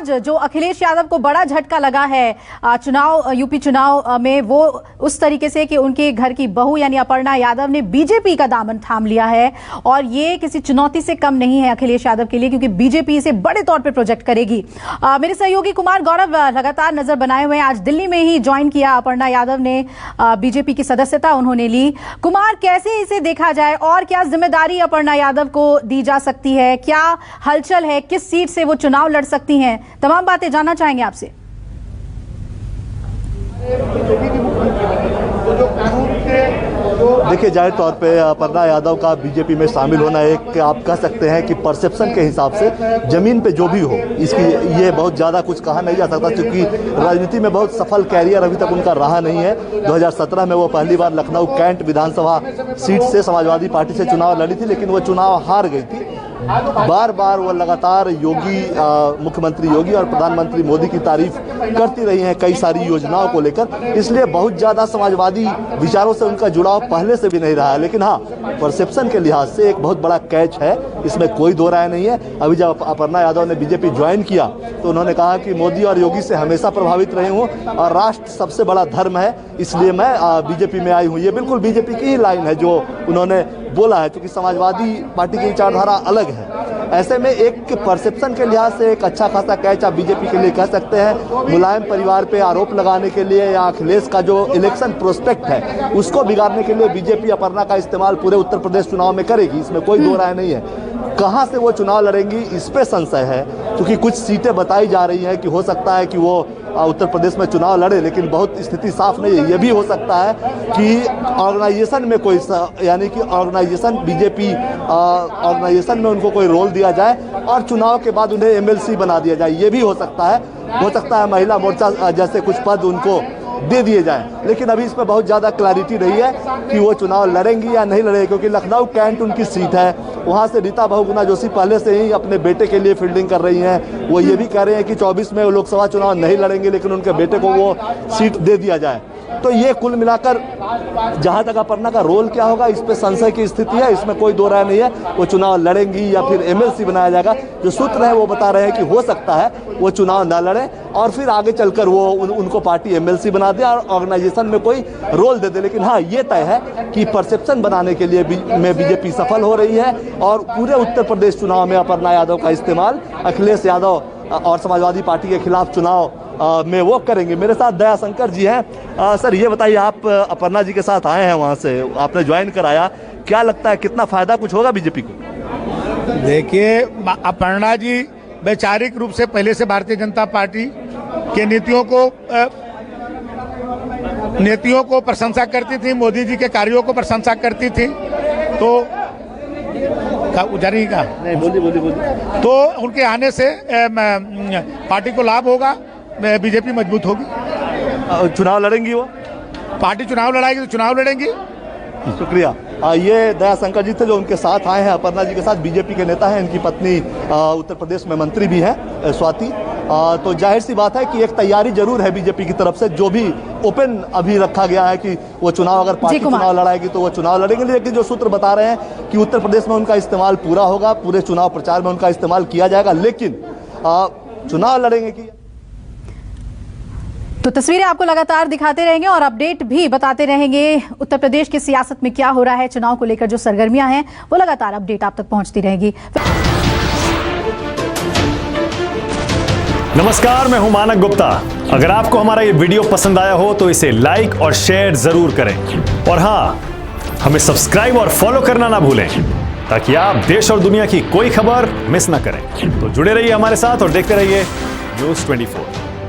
आज जो अखिलेश यादव को बड़ा झटका लगा है चुनाव, यूपी चुनाव में, वो उस तरीके से कि उनके घर की बहू यानी अपर्णा यादव ने बीजेपी का दामन थाम लिया है। और ये किसी चुनौती से कम नहीं है अखिलेश यादव के लिए, क्योंकि बीजेपी इसे बड़े तौर पर प्रोजेक्ट करेगी। मेरे सहयोगी कुमार गौरव लगातार नजर बनाए हुए हैं। आज दिल्ली में ही ज्वाइन किया अपर्णा यादव ने, बीजेपी की सदस्यता उन्होंने ली। कुमार, कैसे इसे देखा जाए और क्या जिम्मेदारी अपर्णा यादव को दी जा सकती है? क्या हलचल है? किस सीट से वो चुनाव लड़ सकती हैं? तमाम बातें जानना चाहेंगे आपसे। देखिए, जाहिर तौर पे अपर्णा यादव का बीजेपी में शामिल होना एक, आप कह सकते हैं कि परसेप्शन के हिसाब से जमीन पे जो भी हो, इसकी ये बहुत ज़्यादा कुछ कहा नहीं जा सकता, क्योंकि राजनीति में बहुत सफल कैरियर अभी तक उनका रहा नहीं है। 2017 में वो पहली बार लखनऊ कैंट विधानसभा सीट से समाजवादी पार्टी से चुनाव लड़ी थी, लेकिन वो चुनाव हार गई थी। बार बार वो लगातार मुख्यमंत्री योगी और प्रधानमंत्री मोदी की तारीफ करती रही हैं कई सारी योजनाओं को लेकर, इसलिए बहुत ज़्यादा समाजवादी विचारों से उनका जुड़ाव पहले से भी नहीं रहा है। लेकिन हाँ, परसेप्शन के लिहाज से एक बहुत बड़ा कैच है, इसमें कोई दो राय नहीं है। अभी जब अपर्णा यादव ने बीजेपी ज्वाइन किया तो उन्होंने कहा कि मोदी और योगी से हमेशा प्रभावित रही हूँ और राष्ट्र सबसे बड़ा धर्म है, इसलिए मैं बीजेपी में आई हूँ। ये बिल्कुल बीजेपी की ही लाइन है जो उन्होंने बोला है, क्योंकि समाजवादी पार्टी की विचारधारा अलग है। ऐसे में एक परसेप्शन के लिहाज से एक अच्छा खासा कैच आप बीजेपी के लिए कह सकते हैं। मुलायम परिवार पे आरोप लगाने के लिए या अखिलेश का जो इलेक्शन प्रोस्पेक्ट है उसको बिगाड़ने के लिए बीजेपी अपर्णा का इस्तेमाल पूरे उत्तर प्रदेश चुनाव में करेगी, इसमें कोई दो राय नहीं है। कहाँ से वो चुनाव लड़ेंगी इस पे संशय है, क्योंकि कुछ सीटें बताई जा रही हैं कि हो सकता है कि वो उत्तर प्रदेश में चुनाव लड़े, लेकिन बहुत स्थिति साफ नहीं है। ये भी हो सकता है कि ऑर्गेनाइजेशन में कोई, यानी कि ऑर्गेनाइजेशन बीजेपी ऑर्गेनाइजेशन में उनको कोई रोल दिया जाए और चुनाव के बाद उन्हें एमएलसी बना दिया जाए। ये भी हो सकता है। हो सकता है महिला मोर्चा जैसे कुछ पद उनको दे दिए जाएं, लेकिन अभी इसमें बहुत ज़्यादा क्लैरिटी नहीं है कि वो चुनाव लड़ेंगी या नहीं लड़ेंगी, क्योंकि लखनऊ कैंट उनकी सीट है। वहाँ से रीता बहुगुणा जोशी पहले से ही अपने बेटे के लिए फील्डिंग कर रही हैं। वो ये भी कह रहे हैं कि 24 में वो लोकसभा चुनाव नहीं लड़ेंगे, लेकिन उनके बेटे को वो सीट दे दिया जाए। तो ये कुल मिलाकर जहाँ तक अपर्णा का रोल क्या होगा इस पे संशय की स्थिति है, इसमें कोई दो राय नहीं है। वो चुनाव लड़ेंगी या फिर एमएलसी बनाया जाएगा, जो सूत्र है वो बता रहे हैं कि हो सकता है वो चुनाव ना लड़े और फिर आगे चलकर वो उनको पार्टी एमएलसी बना दे और ऑर्गेनाइजेशन में कोई रोल दे दे। लेकिन हाँ, ये तय है कि परसेप्शन बनाने के लिए में बीजेपी सफल हो रही है और पूरे उत्तर प्रदेश चुनाव में अपर्णा यादव का इस्तेमाल अखिलेश यादव और समाजवादी पार्टी के खिलाफ चुनाव में वो करेंगे। मेरे साथ दया शंकर जी हैं। सर, ये बताइए, आप अपर्णा जी के साथ आए हैं, वहाँ से आपने ज्वाइन कराया, क्या लगता है कितना फायदा कुछ होगा बीजेपी को? देखिए, अपर्णा जी वैचारिक रूप से पहले से भारतीय जनता पार्टी के नीतियों को प्रशंसा करती थी, मोदी जी के कार्यों को प्रशंसा करती थी। तो उजारी का नहीं, बोलिए। तो उनके आने से पार्टी को लाभ होगा, बीजेपी मजबूत होगी। चुनाव लड़ेंगी वो? पार्टी चुनाव लड़ाएगी तो चुनाव लड़ेंगी। शुक्रिया। ये दया शंकर जी थे जो उनके साथ आए हैं अपर्णा जी के साथ। बीजेपी के नेता हैं, इनकी पत्नी उत्तर प्रदेश में मंत्री भी हैं, स्वाति। तो जाहिर सी बात है कि एक तैयारी जरूर है बीजेपी की तरफ से, जो भी ओपन अभी रखा गया है कि वो चुनाव, अगर पार्टी चुनाव लड़ाएगी तो वो चुनाव लड़ेंगे। लेकिन जो सूत्र बता रहे हैं कि उत्तर प्रदेश में उनका इस्तेमाल पूरा होगा, पूरे चुनाव प्रचार में उनका इस्तेमाल किया जाएगा, लेकिन चुनाव लड़ेंगे कि तो तस्वीरें आपको लगातार दिखाते रहेंगे और अपडेट भी बताते रहेंगे। उत्तर प्रदेश की सियासत में क्या हो रहा है, चुनाव को लेकर जो सरगर्मियां हैं वो लगातार अपडेट आप तक पहुंचती रहेगी। नमस्कार, मैं हूं मानक गुप्ता। अगर आपको हमारा ये वीडियो पसंद आया हो तो इसे लाइक और शेयर जरूर करें और हाँ, हमें सब्सक्राइब और फॉलो करना ना भूलें ताकि आप देश और दुनिया की कोई खबर मिस ना करें। तो जुड़े रहिए हमारे साथ और देखते रहिए न्यूज़ 24।